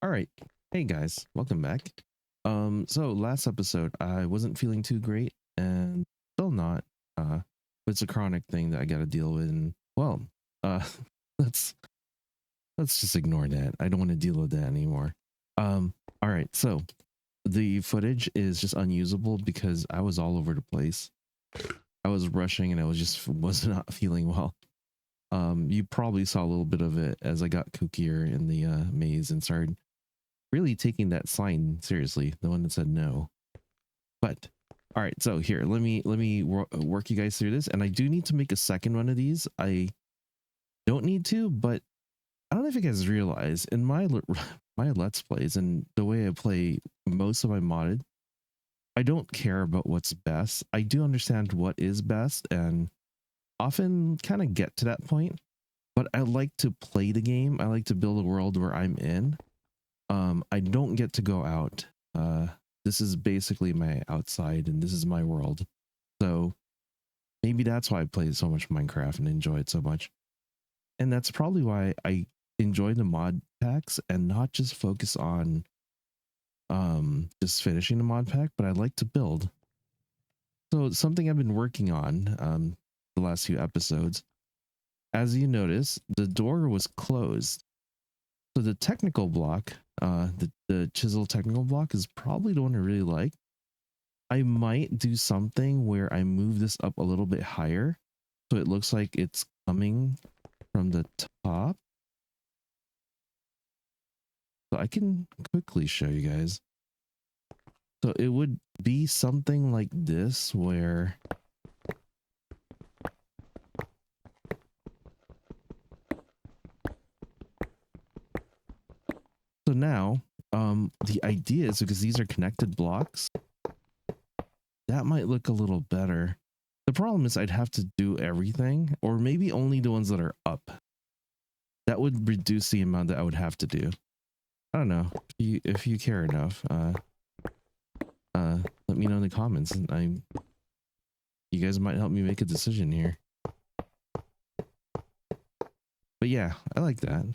All right. Hey guys, welcome back. So last episode I wasn't feeling too great and still not. It's a chronic thing that I gotta deal with and well, uh let's let's just ignore that. I don't want to deal with that anymore. All right, so the footage is just unusable because I was all over the place. I was rushing and I was not feeling well. You probably saw a little bit of it as I got kookier in the maze and started really taking that sign seriously, the one that said no. But all right, so here, let me work you guys through this, and I do need to make a second one of these. I don't need to, but I don't know if you guys realize in my my let's plays and the way I play most of my modded, I don't care about what's best. I do understand what is best and often kind of get to that point, but I like to play the game. I like to build a world where I'm in. I don't get to go out. This is basically my outside and this is my world. So maybe that's why I play so much Minecraft and enjoy it so much. And that's probably why I enjoy the mod packs and not just focus on just finishing the mod pack, but I like to build. So it's something I've been working on the last few episodes. As you notice, the door was closed. So the technical block, the chisel technical block is probably the one I really like. I might do something where I move this up a little bit higher so it looks like it's coming from the top. So I can quickly show you guys. So it would be something like this where so now the idea is because these are connected blocks, that might look a little better. The problem is I'd have to do everything, or maybe only the ones that are up. That would reduce the amount that I would have to do. I don't know if you care enough. Let me know in the comments. You guys might help me make a decision here. But yeah, I like that.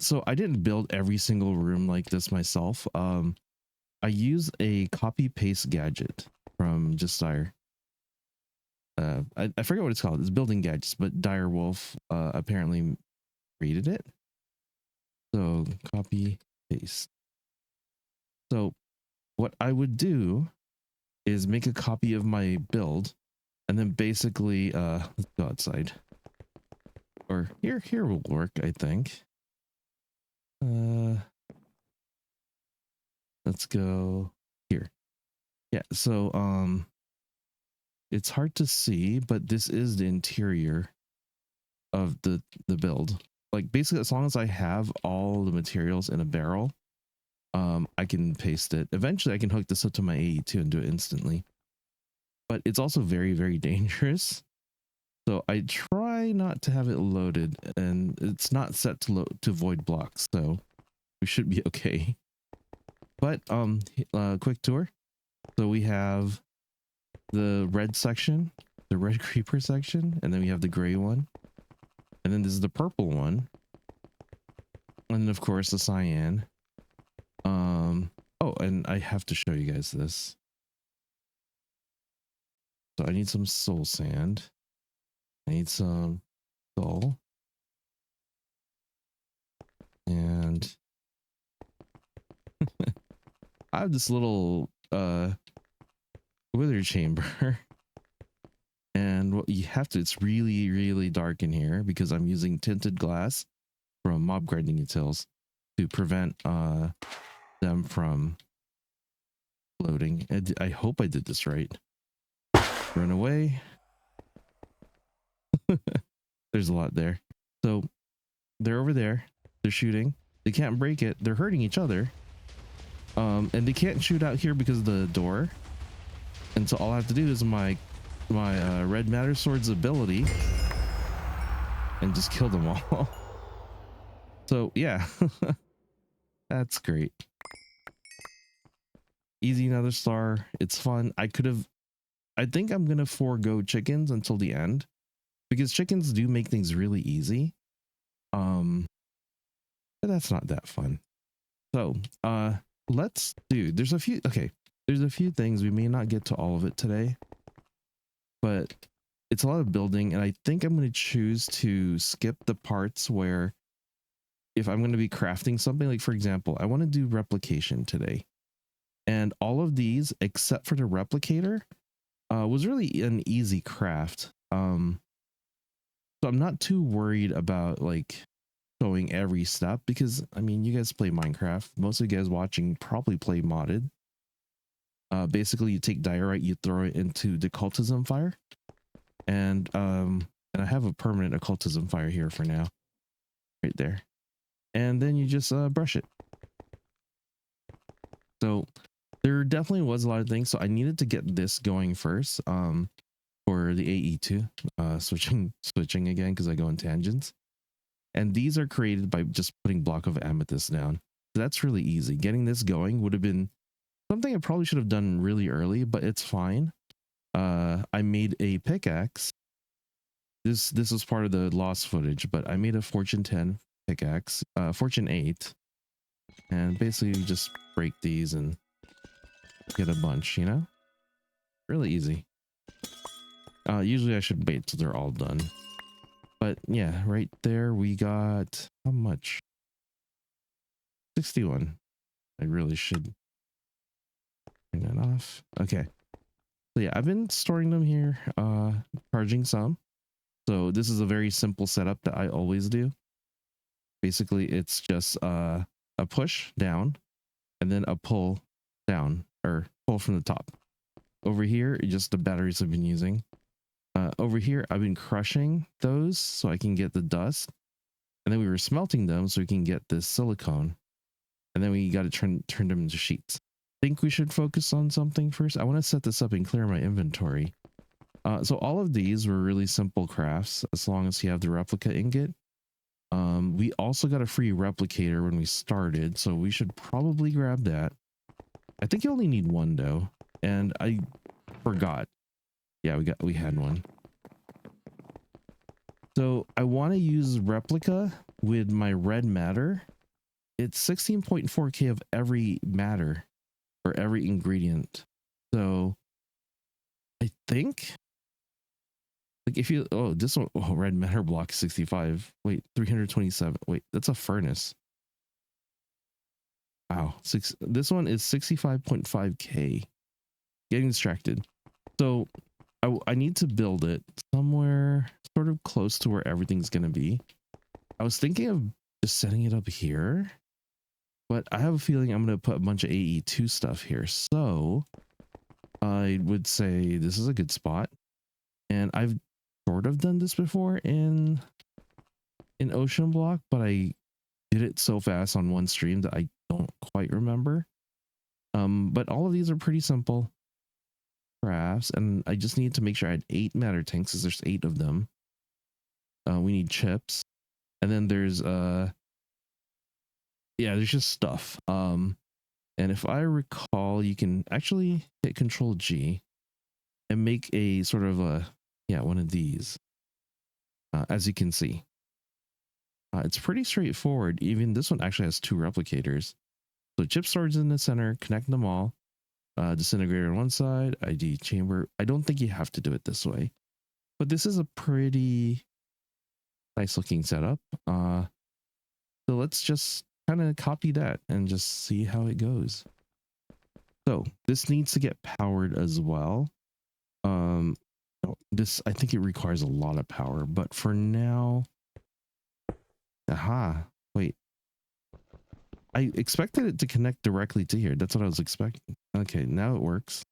So I didn't build every single room like this myself. I use a copy paste gadget from Just Dire. I forget what it's called. It's building gadgets, but Dire Wolf apparently created it. So copy paste. So what I would do is make a copy of my build and then basically let's go outside. Or here will work, I think. Let's go here. Yeah, so it's hard to see, but this is the interior of the build. Like basically as long as I have all the materials in a barrel, I can paste it. Eventually I can hook this up to my AE2 and do it instantly. But it's also very, very dangerous. So I try not to have it loaded, and it's not set to void blocks, so we should be okay. But quick tour. So we have the red section, the red creeper section, and then we have the gray one. And then this is the purple one. And of course the cyan. Oh, and I have to show you guys this. So I need some soul sand. I need some skull. And I have this little wither chamber. And what you have to, it's really, really dark in here because I'm using tinted glass from mob grinding utils to prevent them from floating. I hope I did this right. Run away. There's a lot there. So they're over there. They're shooting. They can't break it. They're hurting each other. And they can't shoot out here because of the door. And so all I have to do is my red matter sword's ability and just kill them all. So yeah, that's great. Easy, another star. It's fun. I think I'm gonna forego chickens until the end because chickens do make things really easy. But that's not that fun. So let's do, there's a few, okay, there's a few things. We may not get to all of it today, but it's a lot of building, and I think I'm going to choose to skip the parts where if I'm going to be crafting something, like for example, I want to do replication today, and all of these except for the replicator was really an easy craft. So I'm not too worried about like showing every step, because I mean, you guys play Minecraft. Most of you guys watching probably play modded. Basically, you take diorite, you throw it into the occultism fire, and I have a permanent occultism fire here for now, right there, and then you just brush it. So there definitely was a lot of things. So I needed to get this going first. For the AE2, switching again because I go in tangents. And these are created by just putting block of amethyst down. So that's really easy. Getting this going would have been something I probably should have done really early, but it's fine. I made a pickaxe. This was part of the lost footage, but I made a Fortune 10 pickaxe, Fortune 8, and basically you just break these and get a bunch, you know? Really easy. Usually I should wait till they're all done. But yeah, right there we got how much? 61. I really should turn that off. Okay. So yeah, I've been storing them here, charging some. So this is a very simple setup that I always do. Basically, it's just a push down and then a pull down, or pull from the top. Over here, just the batteries I've been using. Over here, I've been crushing those so I can get the dust. And then we were smelting them so we can get this silicone. And then we got to turn them into sheets. I think we should focus on something first. I want to set this up and clear my inventory. So all of these were really simple crafts as long as you have the replica ingot. We also got a free replicator when we started, so we should probably grab that. I think you only need one though, and I forgot. Yeah, we had one. So I want to use replica with my red matter. It's 16.4k of every matter or every ingredient. So I think like if you, oh, this one, oh, red matter block 65. Wait, 327. Wait, that's a furnace. Wow. This one is 65.5k. Getting distracted. So I need to build it somewhere sort of close to where everything's going to be. I was thinking of just setting it up here, but I have a feeling I'm going to put a bunch of AE2 stuff here. So I would say this is a good spot. And I've sort of done this before in Ocean Block, but I did it so fast on one stream that I don't quite remember. But all of these are pretty simple crafts, and I just need to make sure I had 8 matter tanks because there's 8 of them. We need chips, and then there's yeah, there's just stuff. And if I recall, you can actually hit Control G and make a sort of a, yeah, one of these. As you can see, it's pretty straightforward. Even this one actually has 2 replicators. So chip storage in the center, connect them all. Disintegrator on one side, ID chamber. I don't think you have to do it this way, but this is a pretty nice looking setup. So let's just kind of copy that and just see how it goes. So this needs to get powered as well. This, I think it requires a lot of power, but for now, aha, wait. I expected it to connect directly to here. That's what I was expecting. Okay, now it works.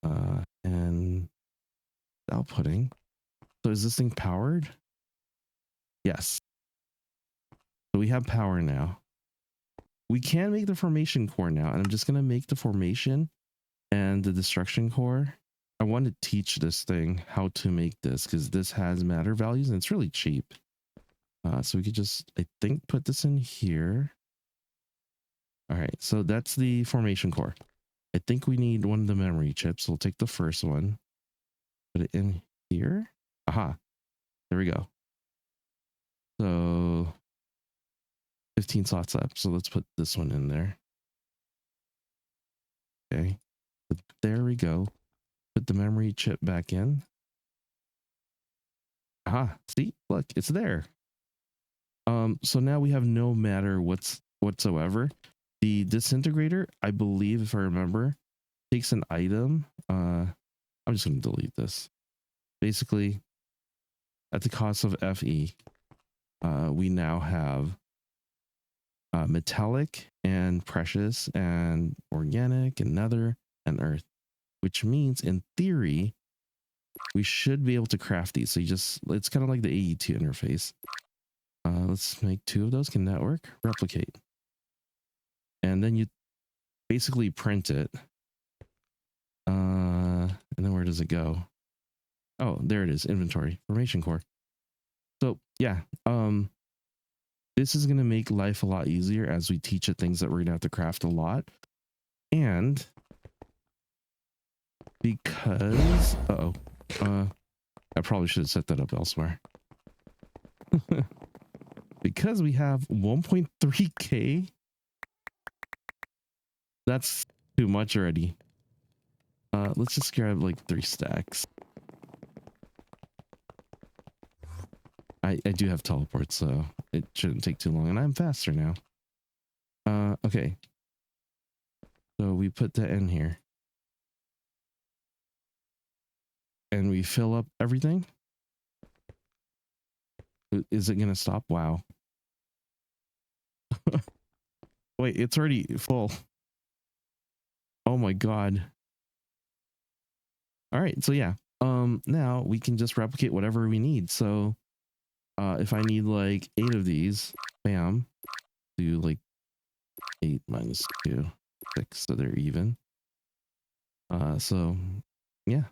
And outputting. So is this thing powered? Yes. So we have power now. We can make the formation core now, and I'm just going to make the formation and the destruction core. I want to teach this thing how to make this because this has matter values and it's really cheap. So we could just, I think, put this in here. All right, so that's the formation core. I think we need one of the memory chips. We'll take the first one, put it in here. Aha, there we go. So 15 slots up. So let's put this one in there. Okay. But there we go. Put the memory chip back in. Aha, see, look, it's there. So now we have no matter whatsoever. The disintegrator, I believe, if I remember, takes an item. I'm just going to delete this. Basically, at the cost of FE, we now have metallic and precious and organic and nether and earth, which means in theory, we should be able to craft these. So it's kind of like the AE2 interface. Let's make 2 of those. Can that work? Replicate. And then you basically print it. And then where does it go? Oh, there it is. Inventory, formation core. So yeah, this is going to make life a lot easier as we teach it things that we're going to have to craft a lot. And because, I probably should have set that up elsewhere. Because we have 1.3K, that's too much already. Let's just grab like 3 stacks. I do have teleport, so it shouldn't take too long, and I'm faster now. Okay. So we put that in here. And we fill up everything. Is it going to stop? Wow. Wait, it's already full. Oh my God. All right. So yeah, now we can just replicate whatever we need. So, if I need like 8 of these, bam, do like 8 minus 2, 6, so they're even. So yeah.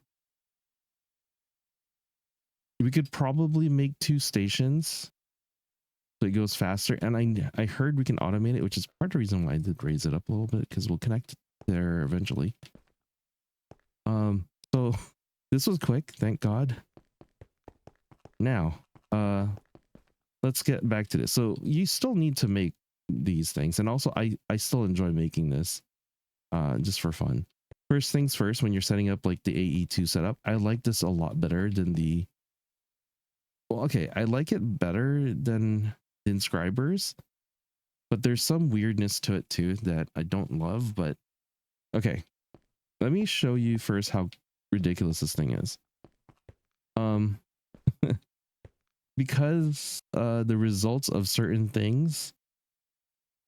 We could probably make 2 stations so it goes faster. And I heard we can automate it, which is part of the reason why I did raise it up a little bit, because we'll connect there eventually. So this was quick, thank God. Now, let's get back to this. So you still need to make these things. And also I still enjoy making this just for fun. First things first, when you're setting up like the AE2 setup, I like this a lot better than the, well, okay, I like it better than the inscribers, but there's some weirdness to it too that I don't love. But okay, let me show you first how ridiculous this thing is. Because the results of certain things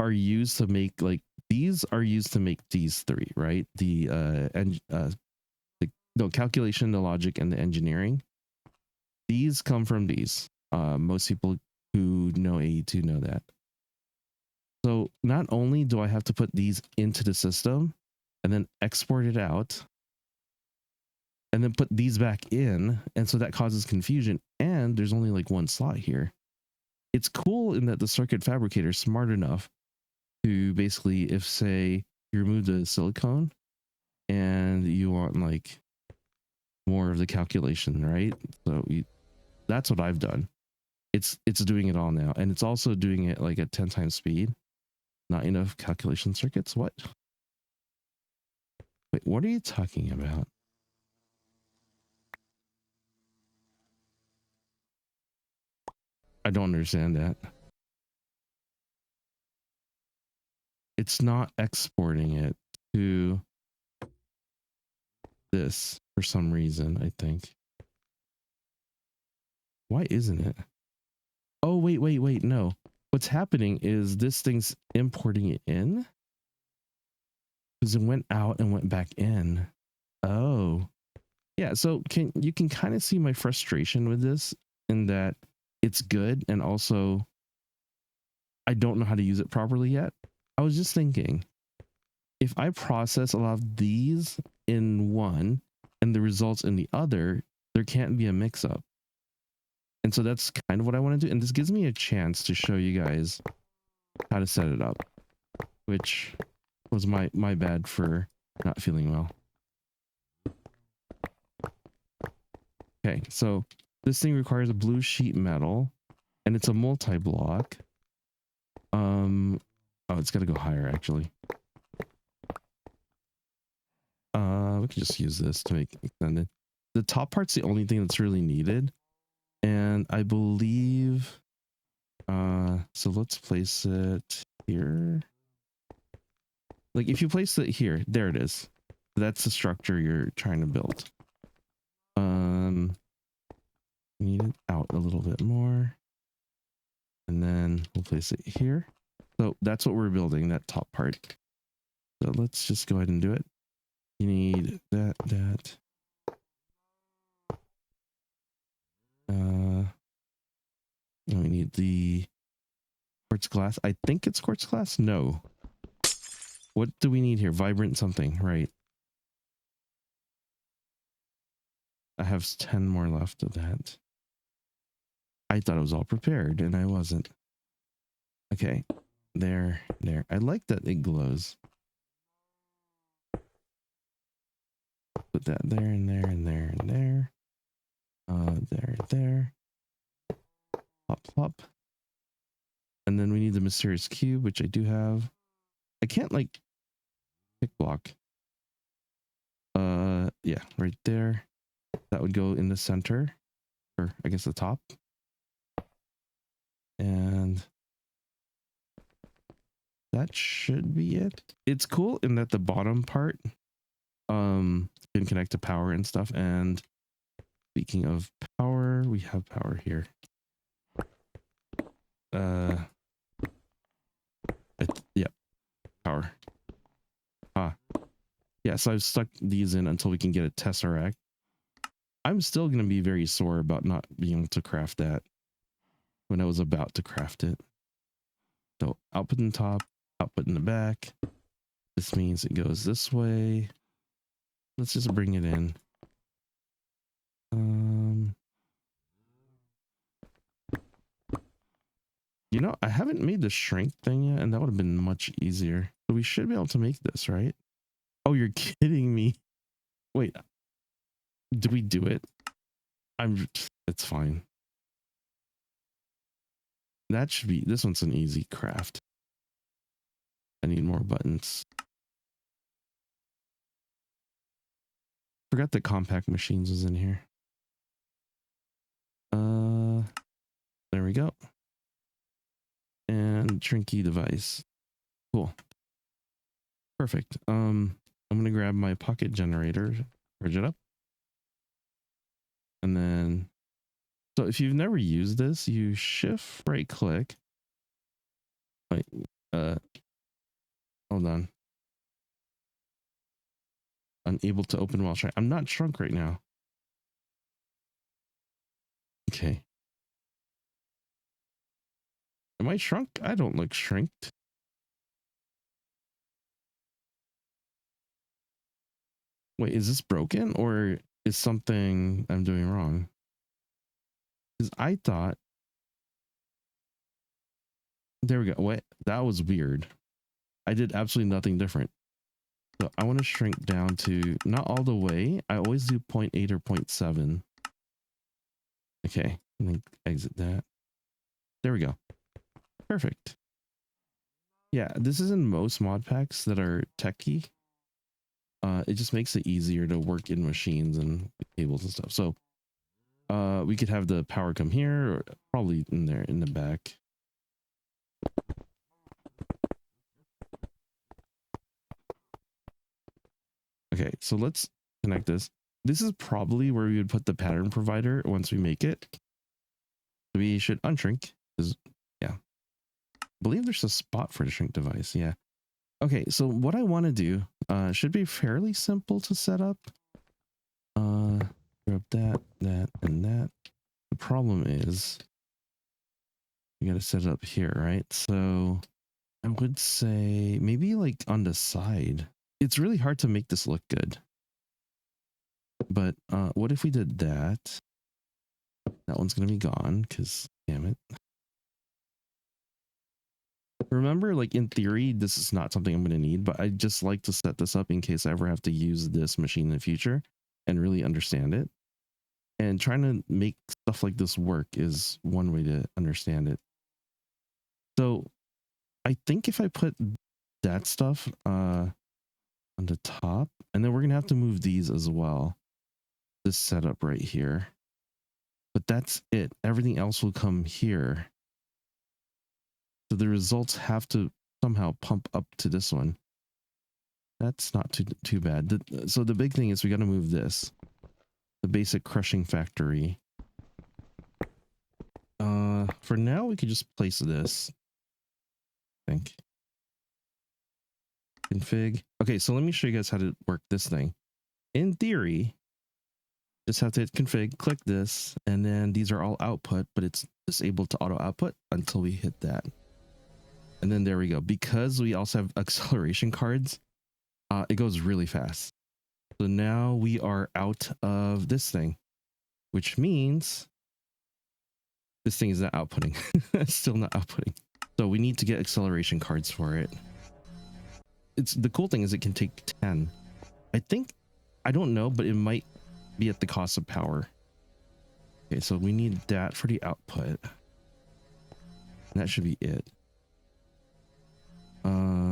are used to make, like, these are used to make these 3, right? The calculation, the logic, and the engineering. These come from these. Most people who know AE2 know that. So not only do I have to put these into the system and then export it out and then put these back in, and so that causes confusion, and there's only like 1 slot here. It's cool in that the circuit fabricator is smart enough to basically, if say you remove the silicone and you want like more of the calculation, right? So that's what I've done. It's doing it all now, and it's also doing it like at 10 times speed. Not enough calculation circuits. What? Wait, what are you talking about? I don't understand that. It's not exporting it to this for some reason, I think. Why isn't it? Oh, wait, no. What's happening is this thing's importing it in because it went out and went back in. Oh, yeah. So you can kind of see my frustration with this in that it's good, and also I don't know how to use it properly yet. I was just thinking, if I process a lot of these in one and the results in the other, there can't be a mix-up. And so that's kind of what I want to do. And this gives me a chance to show you guys how to set it up, which was my bad for not feeling well. Okay, so this thing requires a blue sheet metal, and it's a multi-block. Oh, it's got to go higher actually. We can just use this to make it extended. The top part's the only thing that's really needed. And I believe, so let's place it here. Like if you place it here, there it is. That's the structure you're trying to build. Need it out a little bit more. And then we'll place it here. So that's what we're building, that top part. So let's just go ahead and do it. You need that. We need the quartz glass. I think it's quartz glass. No. What do we need here? Vibrant something, right? I have 10 more left of that. I thought it was all prepared and I wasn't. Okay. There. I like that it glows. Put that there and there and there and there. There. Plop. And then we need the mysterious cube, which I do have. I can't like pick block. Yeah, right there. That would go in the center, or I guess the top. And that should be it. It's cool in that the bottom part can connect to power and stuff. And speaking of power, we have power here. Yeah, power. Yeah, so I've stuck these in until we can get a tesseract. I'm still going to be very sore about not being able to craft that when I was about to craft it. So output in the top, output in the back. This means it goes this way. Let's just bring it in. You know, I haven't made the shrink thing yet, and that would have been much easier. So we should be able to make this, right? Oh, you're kidding me. Wait, did we do it? It's fine. That should be, this one's an easy craft. I need more buttons. Forgot the compact machines was in here. There we go. And Trinky device. Cool. Perfect. I'm gonna grab my pocket generator, charge it up. And then, so if you've never used this, you shift right click. Wait, hold on. Unable to open while trying. I'm not shrunk right now. Okay. Am I shrunk? I don't look shrinked. Wait, is this broken or is something I'm doing wrong? Because I thought, there we go. Wait, that was weird. I did absolutely nothing different. So I want to shrink down to not all the way. I always do 0.8 or 0.7. Okay, and then exit that. There we go. Perfect. Yeah, this is in most mod packs that are techy. It just makes it easier to work in machines and cables and stuff. So we could have the power come here or probably in there in the back. Okay, so let's connect this. This is probably where we would put the pattern provider once we make it. So we should unshrink because, yeah, I believe there's a spot for the shrink device. Yeah. Okay, so what I want to do should be fairly simple to set up. Grab that, and that. The problem is you got to set it up here, right? So I would say maybe like on the side. It's really hard to make this look good. But what if we did that? That one's going to be gone because, damn it. Remember, like in theory, this is not something I'm going to need, but I just like to set this up in case I ever have to use this machine in the future and really understand it. And trying to make stuff like this work is one way to understand it. So I think if I put that stuff on the top, and then we're gonna have to move these as well. This setup right here. But that's it. Everything else will come here. So the results have to somehow pump up to this one. That's not too bad. So the big thing is we got to move this. The basic crushing factory. For now we could just place this. I think. Config. Okay, so let me show you guys how to work this thing. In theory, just have to hit config, click this, and then these are all output, but it's disabled to auto output until we hit that. And then there we go. Because we also have acceleration cards, it goes really fast. So now we are out of this thing, which means this thing is not outputting. It's still not outputting. So we need to get acceleration cards for it. It's the cool thing is it can take 10. I think, I don't know, but it might be at the cost of power. Okay, so we need that for the output. And that should be it.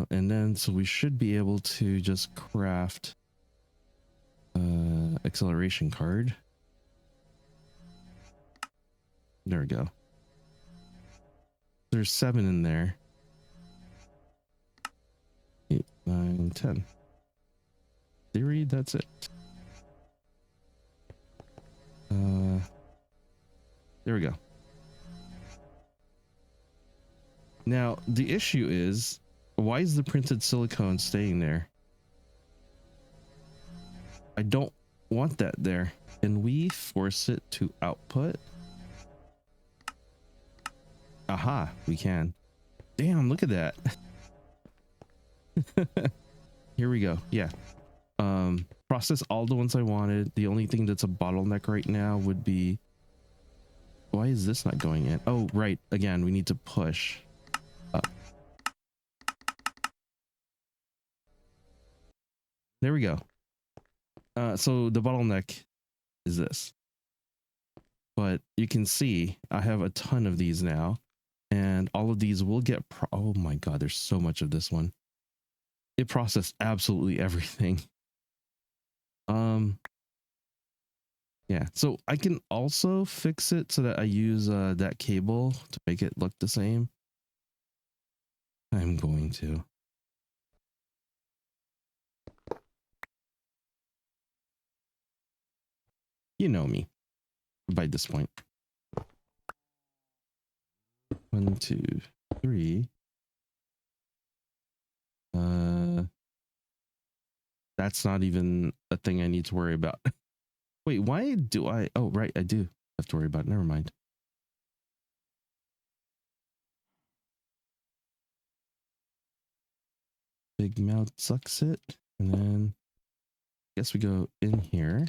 And then so we should be able to just craft acceleration card. There we go. There's 7 in there. 8, 9, 10. Theory, that's it. There we go. Now the issue is, why is the printed silicone staying there? I don't want that there. Can we force it to output? Aha, we can. Damn, look at that. Here we go. Yeah. Process all the ones I wanted. The only thing that's a bottleneck right now would be, why is this not going in? Oh, right. Again, we need to push up. There we go. So the bottleneck is this. But you can see I have a ton of these now. And all of these will get oh my god, there's so much of this one. It processed absolutely everything. Yeah, so I can also fix it so that I use that cable to make it look the same. I'm going to. You know me by this point. 1, 2, 3. That's not even a thing I need to worry about. Wait, why do I? Oh, right, I do have to worry about it. Never mind. Big mouth sucks it. And then I guess we go in here.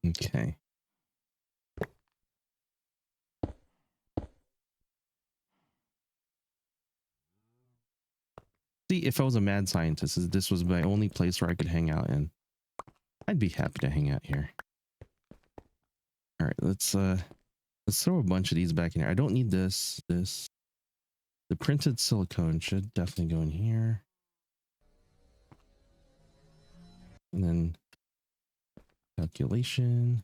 Okay. See, if I was a mad scientist, this was my only place where I could hang out in, I'd be happy to hang out here. All right, let's throw a bunch of these back in here. I don't need this. The printed silicone should definitely go in here. And then calculation.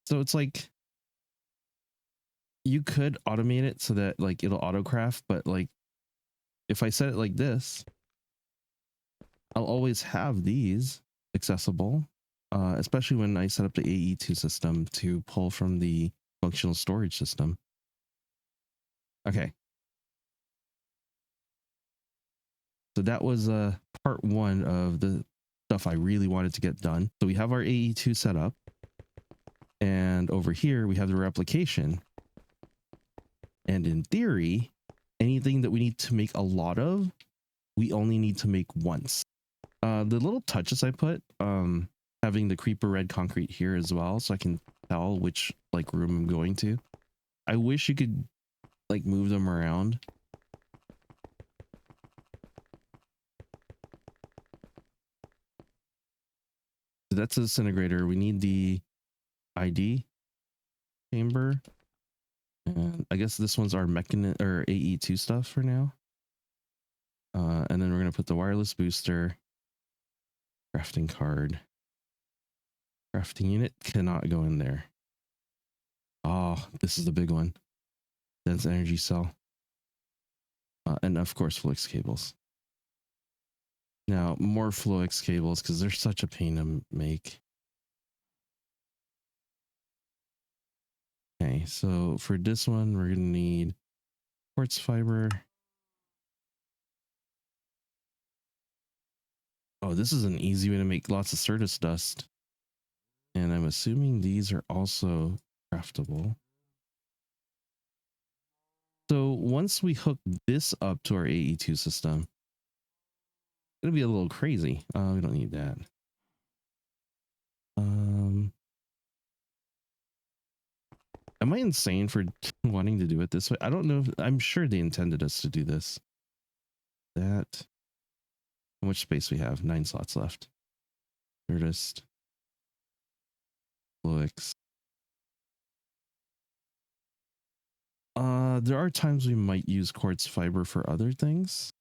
So it's like you could automate it so that like it'll autocraft, but like if I set it like this, I'll always have these accessible, especially when I set up the AE2 system to pull from the functional storage system. Okay. So that was part 1 of the stuff I really wanted to get done. So we have our AE2 set up. And over here, we have the replication. And in theory, anything that we need to make a lot of, we only need to make once. The little touches I put, having the creeper red concrete here as well, so I can tell which like room I'm going to. I wish you could like move them around. So that's a disintegrator. We need the ID chamber. And I guess this one's our mechanism or AE2 stuff for now. And then we're going to put the wireless booster, crafting card, crafting unit cannot go in there. Oh, this is the big one. Dense energy cell. And of course, Flux cables. Now, more Flux cables because they're such a pain to make. Okay, so for this one, we're going to need quartz fiber. Oh, this is an easy way to make lots of Certus dust. And I'm assuming these are also craftable. So once we hook this up to our AE2 system, it's going to be a little crazy. We don't need that. Am I insane for wanting to do it this way? I don't know. I'm sure they intended us to do this. That. How much space we have? 9 slots left. Certus. Flux. There are times we might use quartz fiber for other things.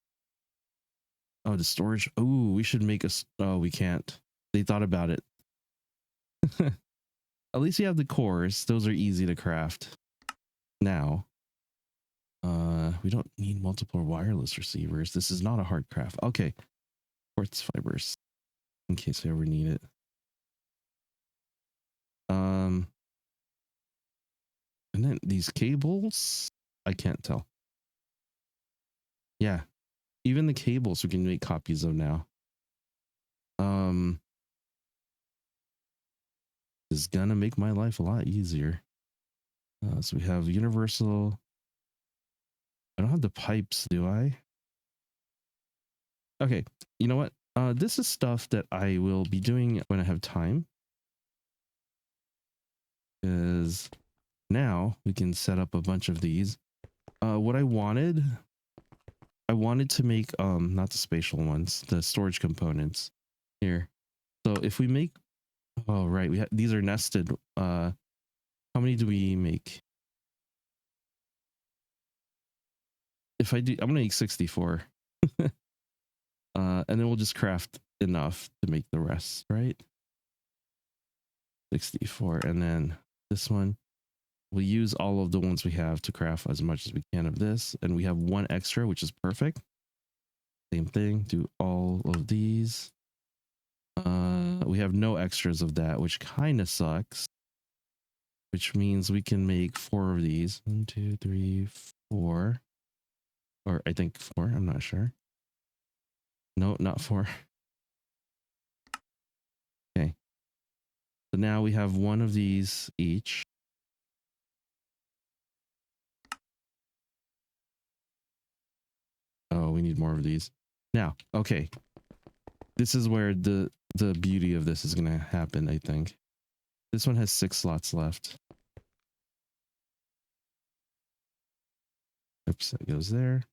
Oh, the storage. Oh, we should make a. Oh, we can't. They thought about it. At least you have the cores. Those are easy to craft. Now, we don't need multiple wireless receivers. This is not a hard craft. Okay, quartz fibers in case I ever need it. And then these cables, I can't tell. Yeah, even the cables we can make copies of now. This is gonna make my life a lot easier. So we have universal. I don't have the pipes, do I? Okay, you know what? This is stuff that I will be doing when I have time. Because now we can set up a bunch of these. What I wanted to make not the spatial ones, the storage components here. So if we make, oh right, these are nested. How many do we make? If I do, I'm gonna make 64. And then we'll just craft enough to make the rest, right? 64, and then this one. We'll use all of the ones we have to craft as much as we can of this. And we have one extra, which is perfect. Same thing, do all of these. We have no extras of that, which kind of sucks. Which means we can make 4 of these. 1, 2, 3, 4. Or I think 4, I'm not sure. No, not 4. Okay. So now we have 1 of these each. Oh, we need more of these. Now, okay. This is where the beauty of this is going to happen, I think. This one has 6 slots left. Oops, that goes there.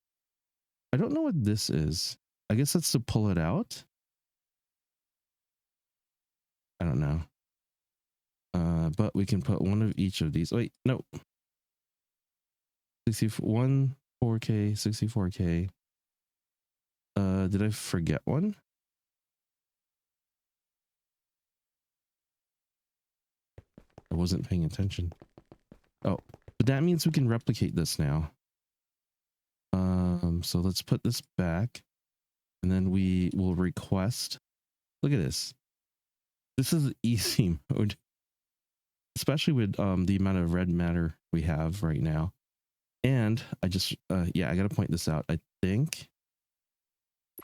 I don't know what this is. I guess that's to pull it out. I don't know. But we can put 1 of each of these. Wait, no. 61, 4K, 64K. Did I forget one? I wasn't paying attention. Oh, but that means we can replicate this now. So let's put this back, and then we will request. Look at this. This is easy mode, especially with the amount of red matter we have right now. And I just yeah, I gotta point this out. I think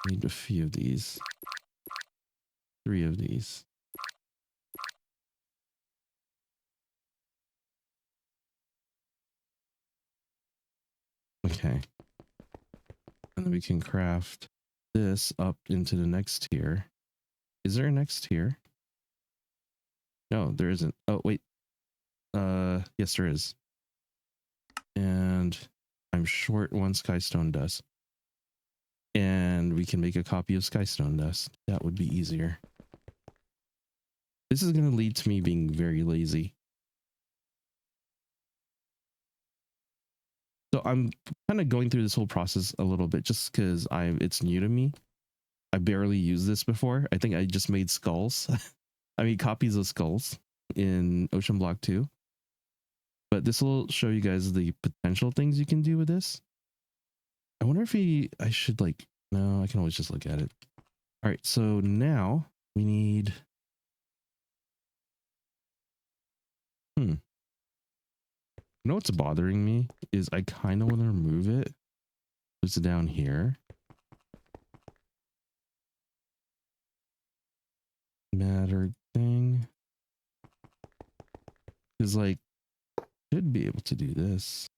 I need a few of these. 3 of these. Okay. And then we can craft this up into the next tier. Is there a next tier? No, there isn't. Oh, wait. Yes, there is. And I'm short 1 skystone dust. And we can make a copy of skystone dust. That would be easier. This is going to lead to me being very lazy. So I'm kind of going through this whole process a little bit just because it's new to me. I barely used this before. I think I just made skulls. I made copies of skulls in Ocean Block 2. But this will show you guys the potential things you can do with this. I wonder if I should like, no, I can always just look at it. All right, so now we need, you know what's bothering me is I kind of want to remove it. It's down here. Matter thing. Is like, should be able to do this.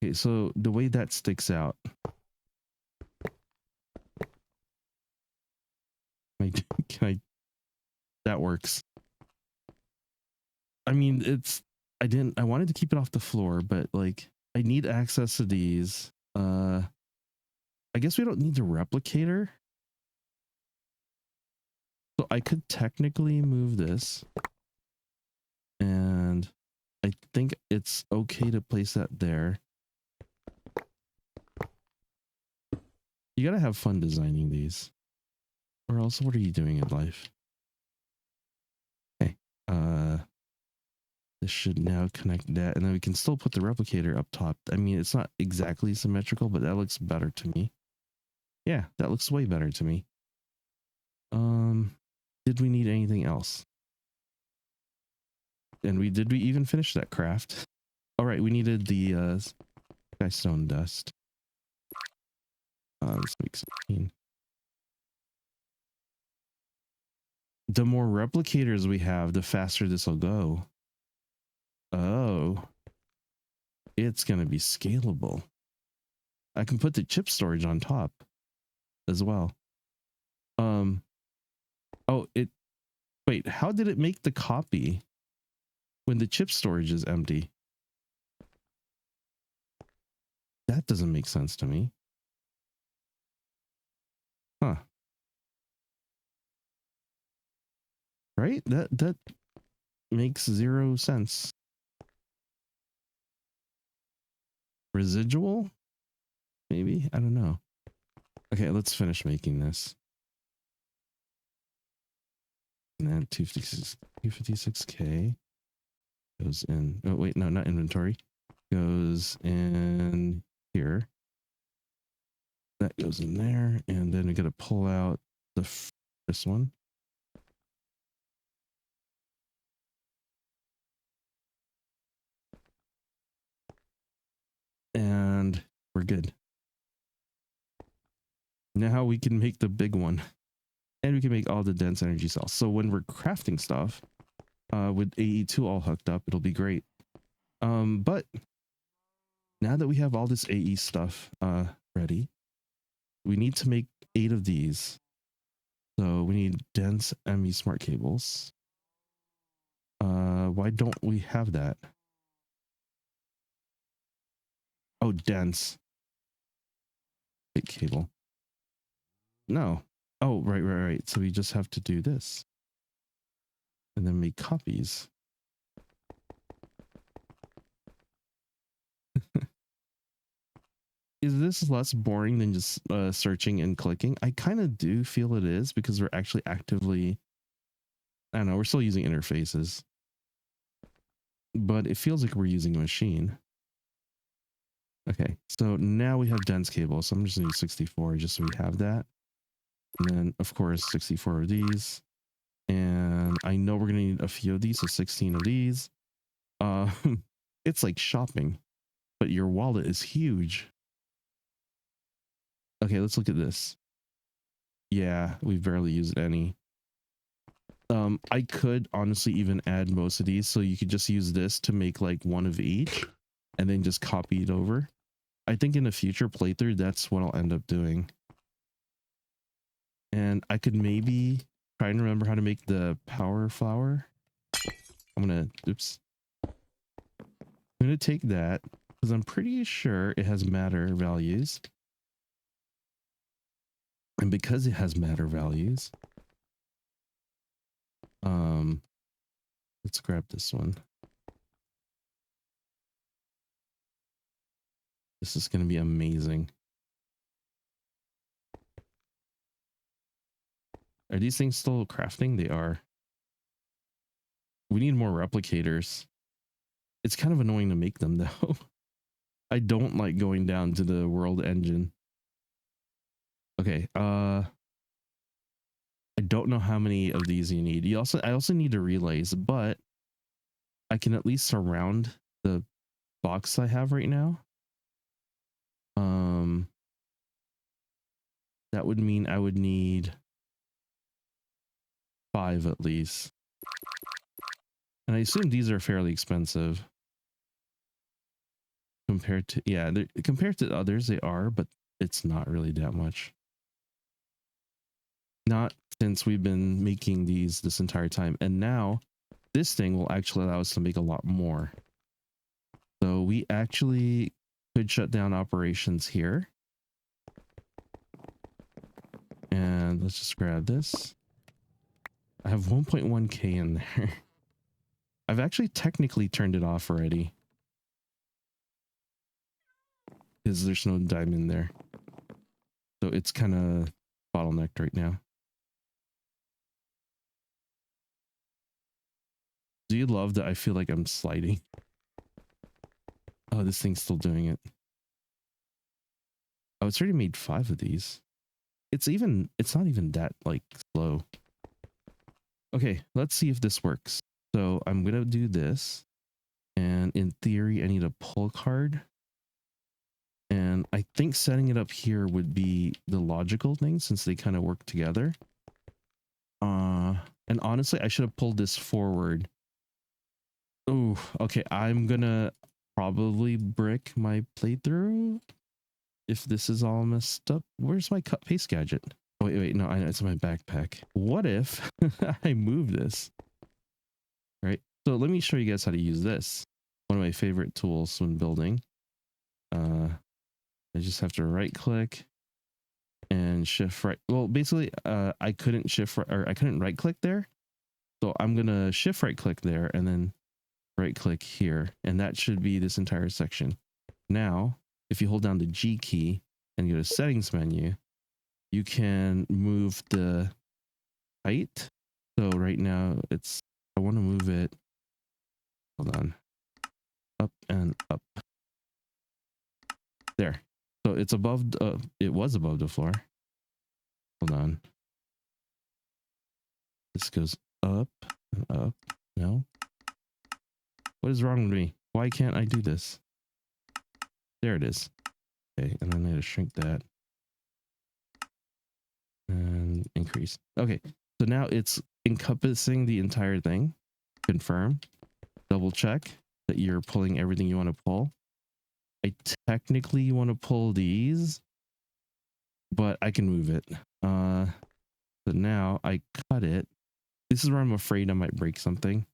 Okay, so the way that sticks out. That works. I mean, I wanted to keep it off the floor, but like I need access to these. I guess we don't need the replicator. So I could technically move this. And I think it's okay to place that there. You gotta have fun designing these. Or else what are you doing in life? Okay. This should now connect that, and then we can still put the replicator up top. I mean, it's not exactly symmetrical, but that looks better to me. Yeah, that looks way better to me. Did we need anything else? And did we even finish that craft? All right, we needed the stone dust. Let's make 16. The more replicators we have, the faster this will go. Oh, it's gonna be scalable. I can put the chip storage on top as well. Oh, wait, how did it make the copy when the chip storage is empty? That doesn't make sense to me. Huh. Right? That makes zero sense. Residual? Maybe? I don't know. Okay, let's finish making this. And then 256K goes in. Oh, wait, no, not inventory. Goes in here. That goes in there. And then we got to pull out this one. And we're good. Now we can make the big one. And we can make all the dense energy cells. So when we're crafting stuff, with AE2 all hooked up, it'll be great. But now that we have all this AE stuff ready, we need to make 8 of these. So we need dense ME smart cables. Why don't we have that? Oh, dense. Big cable. No. Oh, right. So we just have to do this. And then make copies. Is this less boring than just searching and clicking? I kind of do feel it is because we're actually actively, I don't know, we're still using interfaces. But it feels like we're using a machine. Okay, so now we have dense cable. So I'm just going to use 64 just so we have that. And then, of course, 64 of these. And I know we're going to need a few of these, so 16 of these. It's like shopping, but your wallet is huge. Okay, let's look at this. Yeah, we barely used any. I could honestly even add most of these, so you could just use this to make like one of each and then just copy it over. I think in a future playthrough, that's what I'll end up doing. And I could maybe try and remember how to make the power flower. I'm gonna take that because I'm pretty sure it has matter values. And because it has matter values, let's grab this one. This is going to be amazing. Are these things still crafting? They are. We need more replicators. It's kind of annoying to make them though. I don't like going down to the world engine. Okay, I don't know how many of these you need. I also need the relays, but I can at least surround the box I have right now. That would mean I would need 5 at least. And I assume these are fairly expensive compared to, yeah, compared to others they are, but it's not really that much. Not since we've been making these this entire time. And now this thing will actually allow us to make a lot more. So we actually could shut down operations here. And let's just grab this. I have 1.1k in there. I've actually technically turned it off already, because there's no diamond there. So it's kind of bottlenecked right now. Do you love that I feel like I'm sliding? Oh, this thing's still doing it. Oh, it's already made 5 of these. It's not even that like slow. Okay, let's see if this works. So I'm gonna do this, and in theory I need a pull card, and I think setting it up here would be the logical thing since they kind of work together. And honestly I should have pulled this forward. Oh, okay, I'm gonna probably brick my playthrough if this is all messed up. Where's my cut paste gadget? Oh, wait, no, I know it's in my backpack. What if I move this? Right. So let me show you guys how to use this. One of my favorite tools when building. I just have to right click and shift right. Well, basically, I couldn't shift right, or I couldn't right click there. So I'm gonna shift right click there and then right click here, and that should be this entire section. Now, if you hold down the G key and go to settings menu, you can move the height. So right now I want to move it. Hold on. Up and up. There. So it's above, it was above the floor. Hold on. This goes up and up. No. What is wrong with me? Why can't I do this? There it is. Okay, and then I need to shrink that. And increase. Okay, so now it's encompassing the entire thing. Confirm. Double check that you're pulling everything you want to pull. I technically want to pull these, but I can move it. So now I cut it. This is where I'm afraid I might break something.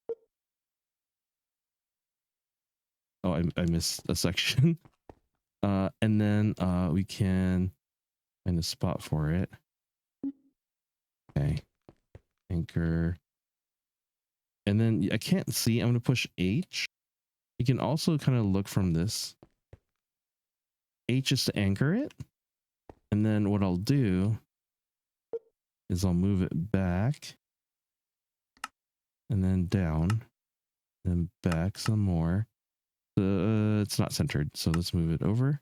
Oh, I missed a section. And then we can find a spot for it. Okay. Anchor. And then I can't see. I'm going to push H. You can also kind of look from this. H is to anchor it. And then what I'll do is I'll move it back. And then down. And back some more. It's not centered. So let's move it over.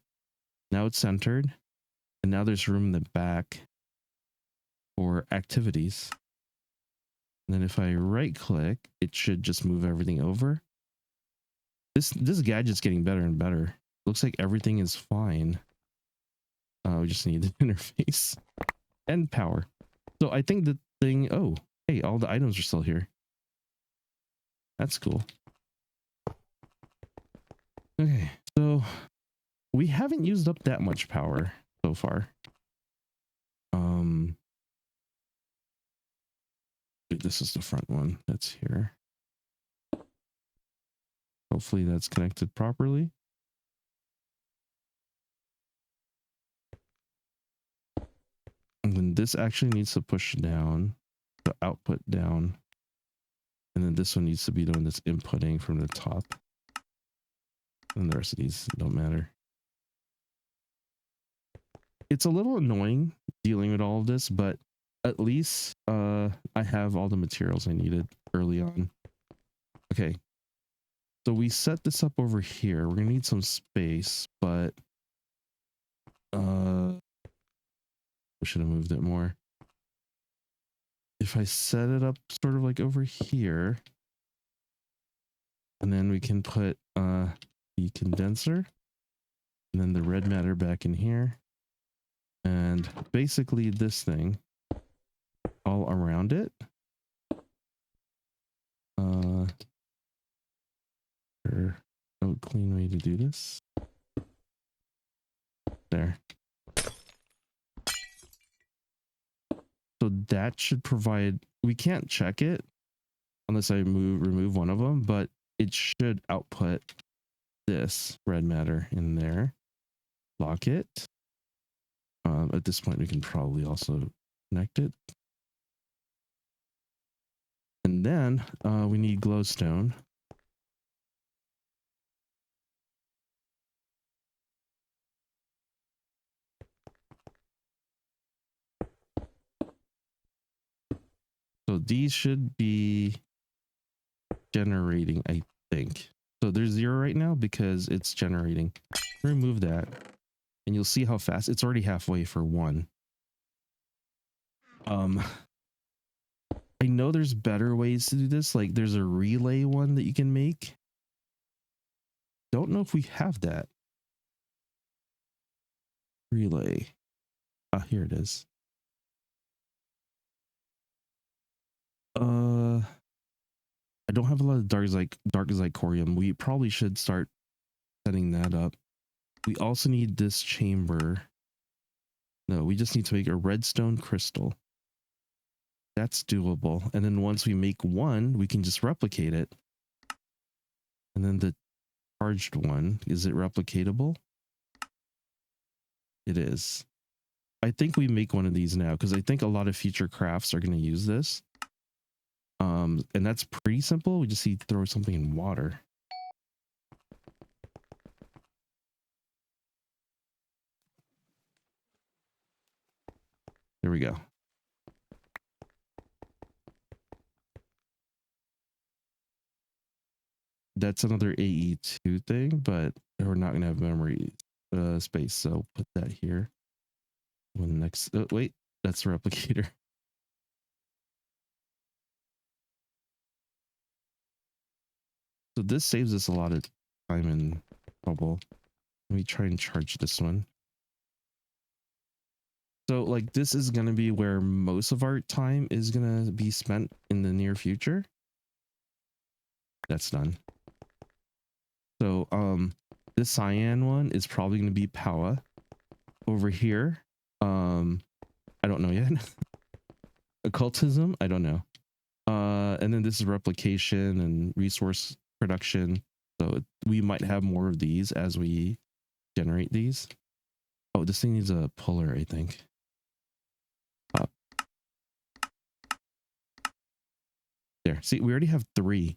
Now it's centered. And now there's room in the back for activities. And then if I right click, it should just move everything over. This gadget's getting better and better. Looks like everything is fine. We just need the interface and power. So I think the thing, oh, hey, all the items are still here. That's cool. Okay, so we haven't used up that much power so far. This is the front one that's here. Hopefully that's connected properly. And then this actually needs to push down, the output down. And then this one needs to be the one that's inputting from the top. And the rest of these don't matter. it's a little annoying dealing with all of this, but at least I have all the materials I needed early on. Okay. So we set this up over here. We're gonna need some space, but we should have moved it more. If I set it up sort of like over here, and then we can put the condenser and then the red matter back in here, and basically this thing all around it. No clean way to do this. There. So that should provide, we can't check it unless I remove one of them, but it should output this red matter in there. Lock it. At this point, we can probably also connect it. And then we need glowstone. So these should be generating, I think. So there's 0 right now because it's generating. Remove that and you'll see how fast it's already halfway for 1. I know there's better ways to do this. Like there's a relay one that you can make. Don't know if we have that. Relay. Ah, here it is. I don't have a lot of dark zirconium. We probably should start setting that up. We also need this chamber. No, we just need to make a redstone crystal. That's doable. And then once we make one, we can just replicate it. And then the charged one, is it replicatable? It is. I think we make one of these now because I think a lot of future crafts are going to use this. And that's pretty simple. We just need to throw something in water. There we go. That's another AE2 thing, but we're not going to have memory space. So put that here. When next, oh, wait, that's the replicator. So this saves us a lot of time and trouble. Let me try and charge this one. So like this is going to be where most of our time is going to be spent in the near future. That's done. So this cyan one is probably going to be power. Over here, I don't know yet. Occultism, I don't know. And then this is replication and resource production. So we might have more of these as we generate these. Oh, this thing needs a puller, I think. Up. There. See, we already have 3.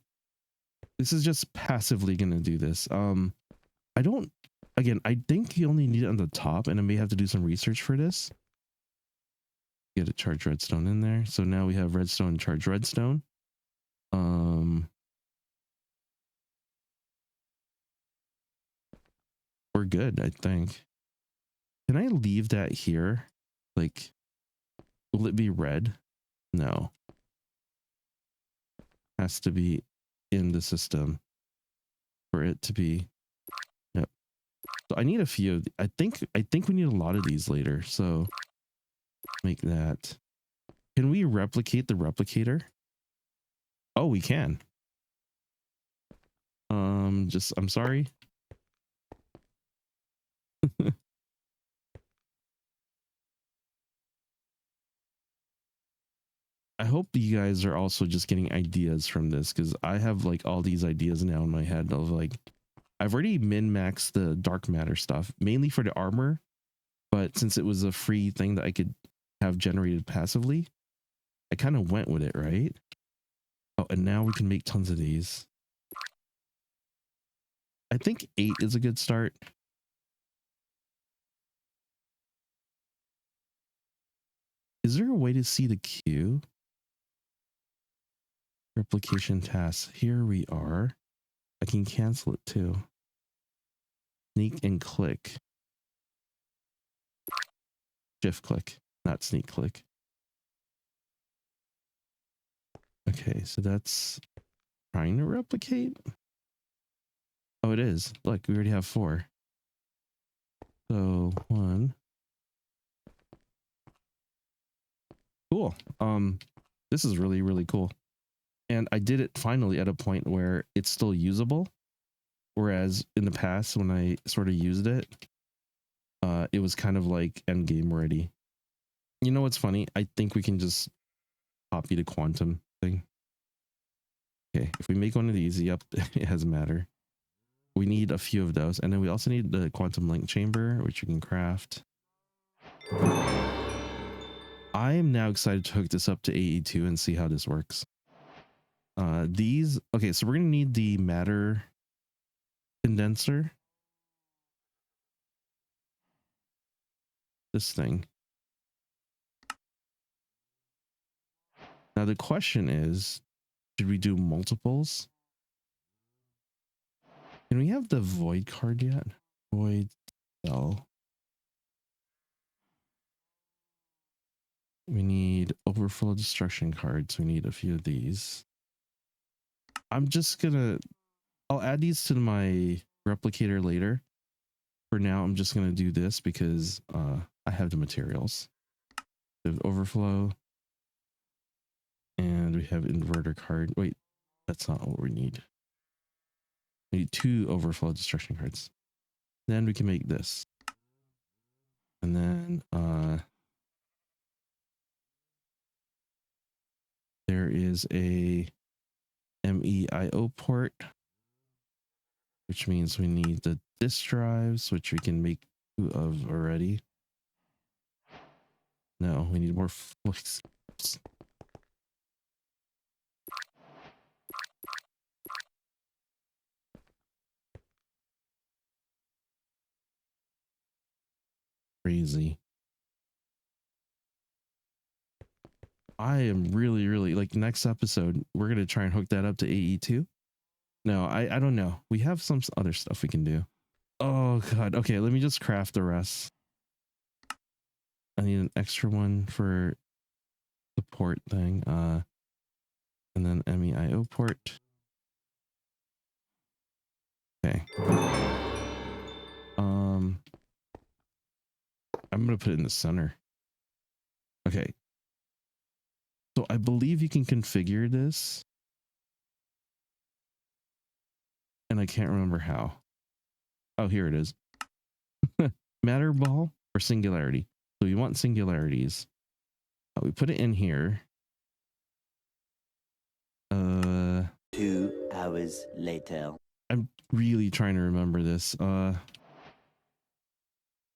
This is just passively going to do this. I don't, again, I think you only need it on the top and I may have to do some research for this. Get a charged redstone in there. So now we have redstone, charged redstone. We're good, I think. Can I leave that here? Like, will it be red? No. Has to be in the system for it to be. Yep. So I need a few. I think we need a lot of these later. So make that. Can we replicate the replicator? Oh, we can. I'm sorry. I hope you guys are also just getting ideas from this because I have like all these ideas now in my head of like, I've already min-maxed the dark matter stuff mainly for the armor, but since it was a free thing that I could have generated passively, I kind of went with it, right? Oh, and now we can make tons of these. I think 8 is a good start. Is there a way to see the queue? Replication tasks. Here we are. I can cancel it too. Sneak and click. Shift click, not sneak click. Okay, so that's trying to replicate. Oh, it is. Look, we already have 4. So 1. Cool. This is really, really cool. And I did it finally at a point where it's still usable. Whereas in the past, when I sort of used it, it was kind of like end game ready. You know what's funny? I think we can just copy the quantum thing. Okay, if we make one of these, yep, it doesn't matter. We need a few of those. And then we also need the quantum link chamber, which we can craft. I am now excited to hook this up to AE2 and see how this works. Okay, so we're going to need the matter condenser. This thing. Now the question is, should we do multiples? Can we have the void card yet? Void cell. We need overflow destruction cards. We need a few of these. I'll add these to my replicator later. For now, I'm just gonna do this because I have the materials. We have overflow. And we have inverter card. Wait, that's not what we need. We need 2 overflow destruction cards. Then we can make this. And then there is a MEIO port, which means we need the disk drives, which we can make 2 of already. No, we need more flux. Crazy. I am really, really like next episode. We're going to try and hook that up to AE2. No, I don't know. We have some other stuff we can do. Oh God. Okay. Let me just craft the rest. I need an extra one for the port thing. And then MEIO port. Okay. I'm going to put it in the center. Okay. So I believe you can configure this. And I can't remember how. Oh, here it is. Matter ball or singularity. So we want singularities. We put it in here. 2 hours later. I'm really trying to remember this.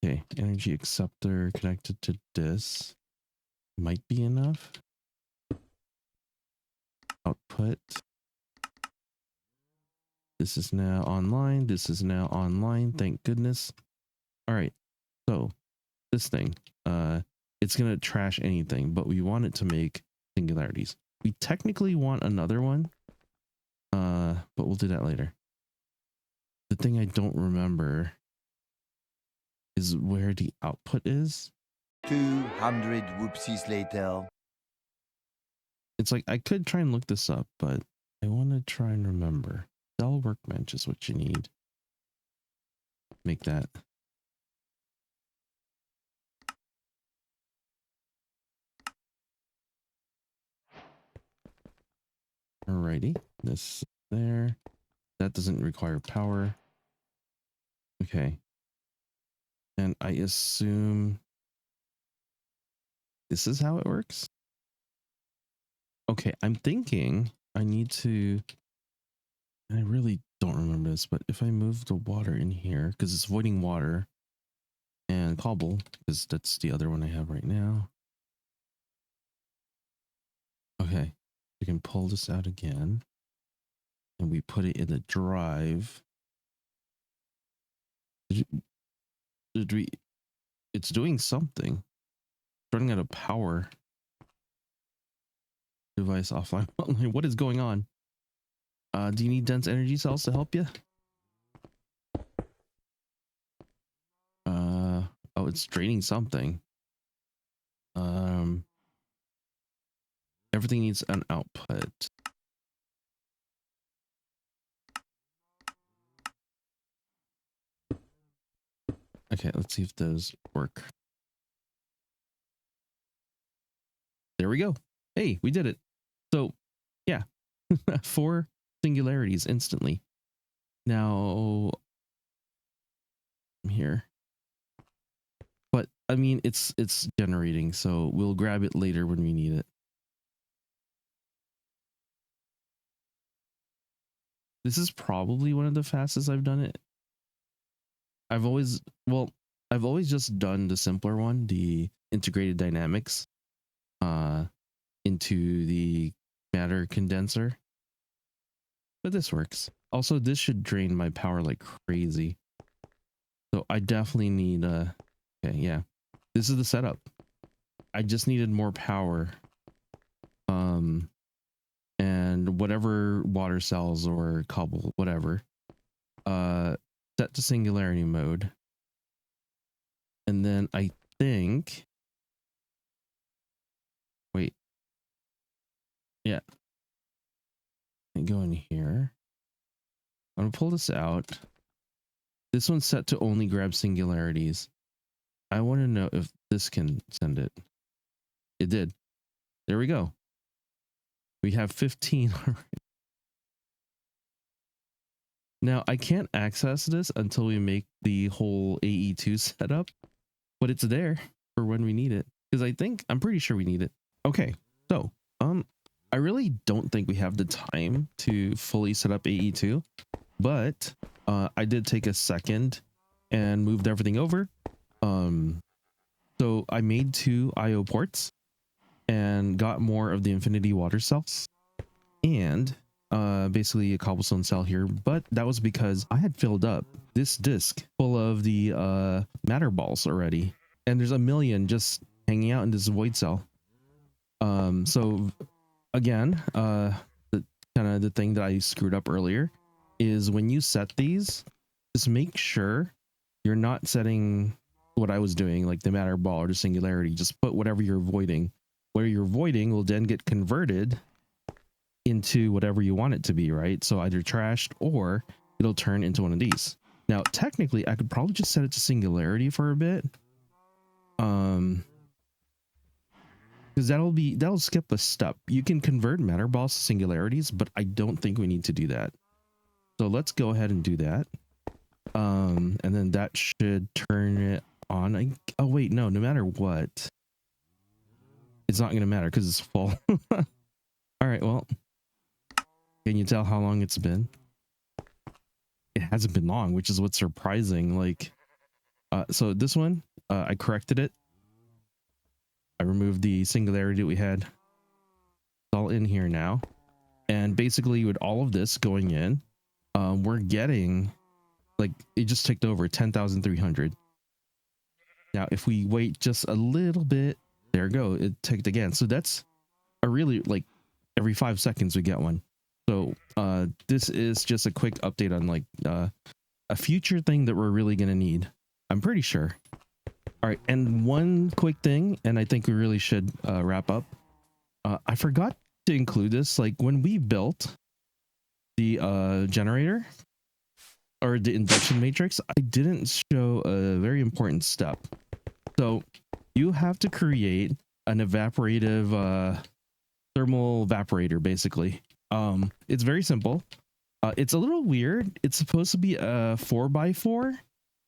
Okay, energy acceptor connected to this might be enough. Output. This is now online. This is now online. Thank goodness. All right. So this thing, it's going to trash anything, but we want it to make singularities. We technically want another one, but we'll do that later. The thing I don't remember is where the output is. 200 whoopsies later. It's like I could try and look this up, but I want to try and remember. Dell workbench is what you need. Make that. Alrighty, this there. That doesn't require power. Okay. And I assume this is how it works. Okay, I'm thinking I need to, I really don't remember this, but if I move the water in here, because it's voiding water and cobble, because that's the other one I have right now. Okay, we can pull this out again and we put it in the drive. Did we, it's doing something. running out of power. Device offline. What is going on? Do you need dense energy cells to help you? Oh, it's draining something. Everything needs an output. Okay, let's see if those work. There we go. Hey, we did it. So, yeah, 4 singularities instantly. Now, I'm here. But I mean, it's generating, so we'll grab it later when we need it. This is probably one of the fastest I've done it. I've always just done the simpler one, the integrated dynamics, into the matter condenser. But this works. Also, this should drain my power like crazy. So I definitely need okay, yeah. This is the setup. I just needed more power. And whatever water cells or cobble, whatever, set to singularity mode. And then I think, wait, yeah, I go in here. I'm gonna pull this out. This one's set to only grab singularities. I want to know if this can send it. It did. There we go. We have 15 already. Now I can't access this until we make the whole AE2 setup, but it's there for when we need it. Because I'm pretty sure we need it. Okay, so I really don't think we have the time to fully set up AE2, but I did take a second and moved everything over. So I made 2 IO ports and got more of the infinity water cells and basically a cobblestone cell here, but that was because I had filled up this disk full of the matter balls already, and there's a million just hanging out in this void cell. So again, the thing that I screwed up earlier is when you set these, just make sure you're not setting what I was doing, like the matter ball or the singularity. Just put whatever you're voiding. Where you're voiding will then get converted into whatever you want it to be, right? So either trashed or it'll turn into one of these. Now, technically, I could probably just set it to singularity for a bit. Because that'll skip a step. You can convert matter balls to singularities, but I don't think we need to do that. So let's go ahead and do that. And then that should turn it on. Oh wait, no matter what, it's not gonna matter because it's full. All right, well, can you tell how long it's been? It hasn't been long, which is what's surprising. Like, so this one, I corrected it. I removed the singularity that we had. It's all in here now. And basically with all of this going in, we're getting, like, it just ticked over 10,300. Now, if we wait just a little bit, there we go, it ticked again. So that's a really, like, every 5 seconds we get one. So this is just a quick update on like a future thing that we're really going to need. I'm pretty sure. All right. And one quick thing, and I think we really should wrap up. I forgot to include this. Like when we built the generator or the induction matrix, I didn't show a very important step. So you have to create an evaporative thermal evaporator, basically. It's very simple. It's a little weird. It's supposed to be a 4x4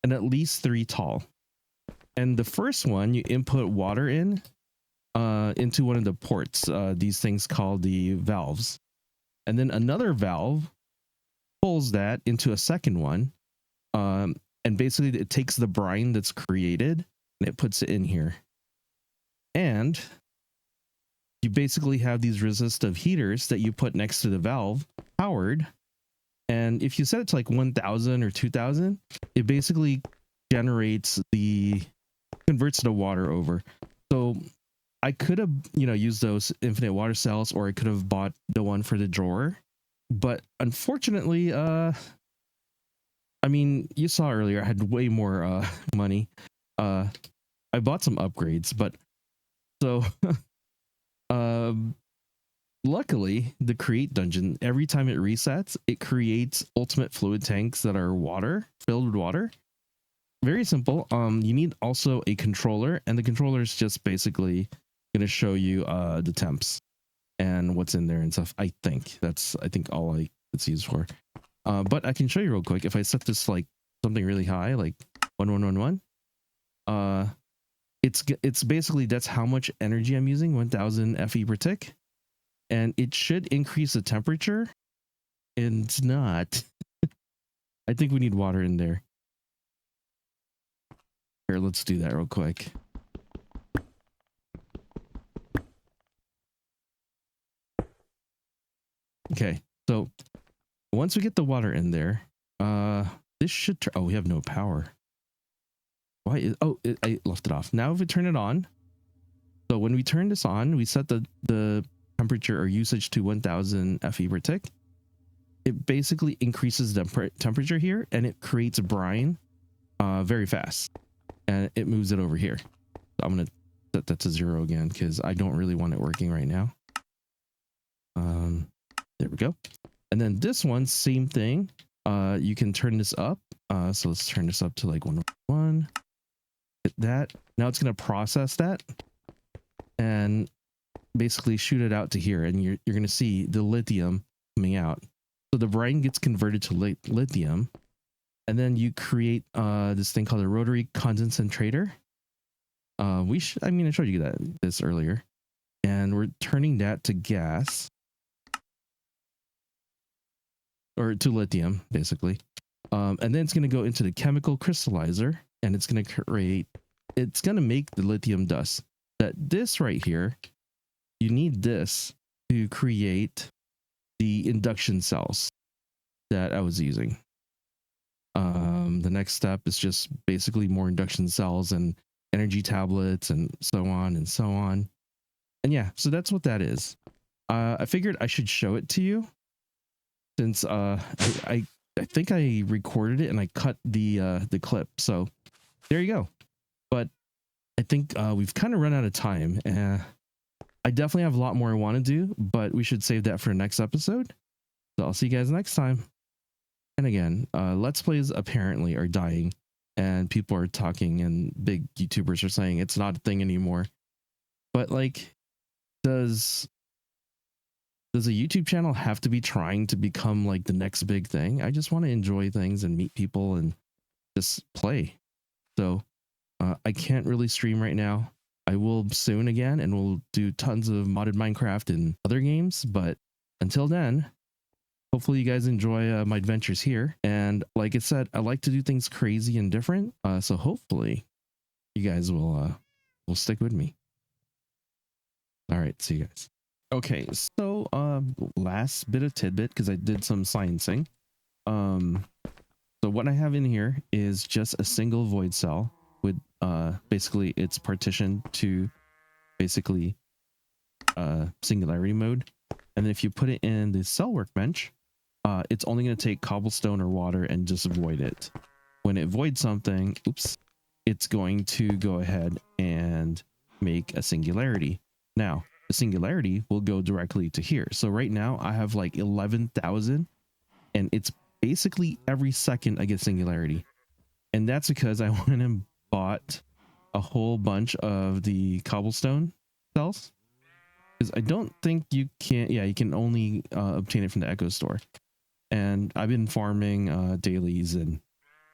and at least 3 tall. And the first one, you input water in into one of the ports, these things called the valves. And then another valve pulls that into a second one. And basically it takes the brine that's created and it puts it in here. And you basically have these resistive heaters that you put next to the valve, powered. And if you set it to like 1000 or 2000, it basically converts the water over. So I could have, used those infinite water cells, or I could have bought the one for the drawer. But unfortunately, I mean, you saw earlier I had way more money. I bought some upgrades, but so um luckily the create dungeon, every time it resets, it creates ultimate fluid tanks that are filled with water. Very simple. You need also a controller, and the controller is just basically going to show you the temps and what's in there and stuff. I think all it's used for. But I can show you real quick. If I set this like something really high, like 1111, it's basically, that's how much energy I'm using, 1000 FE per tick, and it should increase the temperature, and it's not. I think we need water in there. Here, let's do that real quick. Okay, so once we get the water in there, this should oh, we have no power. Why is, I left it off. Now if we turn it on, so when we turn this on, we set the temperature or usage to 1000 FE per tick. It basically increases the temperature here, and it creates brine very fast, and it moves it over here. So I'm gonna set that to 0 again because I don't really want it working right now. There we go. And then this one, same thing. You can turn this up. So let's turn this up to like 101. Hit that. Now it's gonna process that and basically shoot it out to here, and you're gonna see the lithium coming out. So the brine gets converted to lithium, and then you create this thing called a rotary condensator. I showed you this earlier, and we're turning that to gas, or to lithium basically. And then it's going to go into the chemical crystallizer, and it's going to make the lithium dust. This right here, you need this to create the induction cells that I was using. The next step is just basically more induction cells and energy tablets and so on and so on. And yeah, so that's what that is. I figured I should show it to you, since I think I recorded it and I cut the clip. So there you go. But I think we've kind of run out of time. I definitely have a lot more I want to do, but we should save that for the next episode. So I'll see you guys next time. And again, Let's Plays apparently are dying, and people are talking, and big YouTubers are saying it's not a thing anymore. But like, does a YouTube channel have to be trying to become like the next big thing? I just want to enjoy things and meet people and just play. So I can't really stream right now. I will soon again, and we'll do tons of modded Minecraft and other games. But until then, hopefully you guys enjoy my adventures here. And like I said, I like to do things crazy and different. So hopefully you guys will stick with me. All right, see you guys. Okay, so last bit of tidbit, because I did some sciencing. So what I have in here is just a single void cell with basically it's partitioned to basically singularity mode. And then if you put it in the cell workbench, it's only going to take cobblestone or water and just void it. When it voids something, it's going to go ahead and make a singularity. Now, the singularity will go directly to here. So right now I have like 11,000, and it's basically every second I get singularity. And that's because I went and bought a whole bunch of the cobblestone cells, because I don't think you can, you can only obtain it from the Echo store. And I've been farming dailies and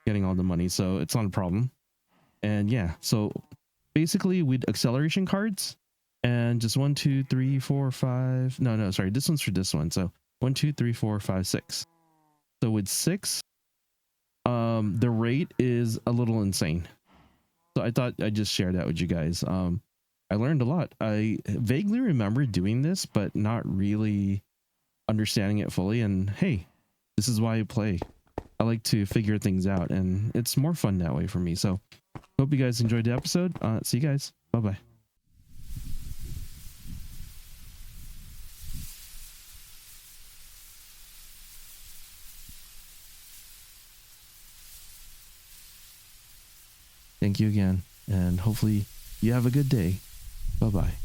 getting all the money, so it's not a problem. And yeah, so basically with acceleration cards, and just 1, 2, 3, 4, 5. No, sorry, this one's for this one. So 1, 2, 3, 4, 5, 6. So with 6, the rate is a little insane. So I thought I'd just share that with you guys. I learned a lot. I vaguely remember doing this, but not really understanding it fully. And hey, this is why I play. I like to figure things out, and it's more fun that way for me. So hope you guys enjoyed the episode. See you guys. Bye-bye. Thank you again, and hopefully you have a good day. Bye bye.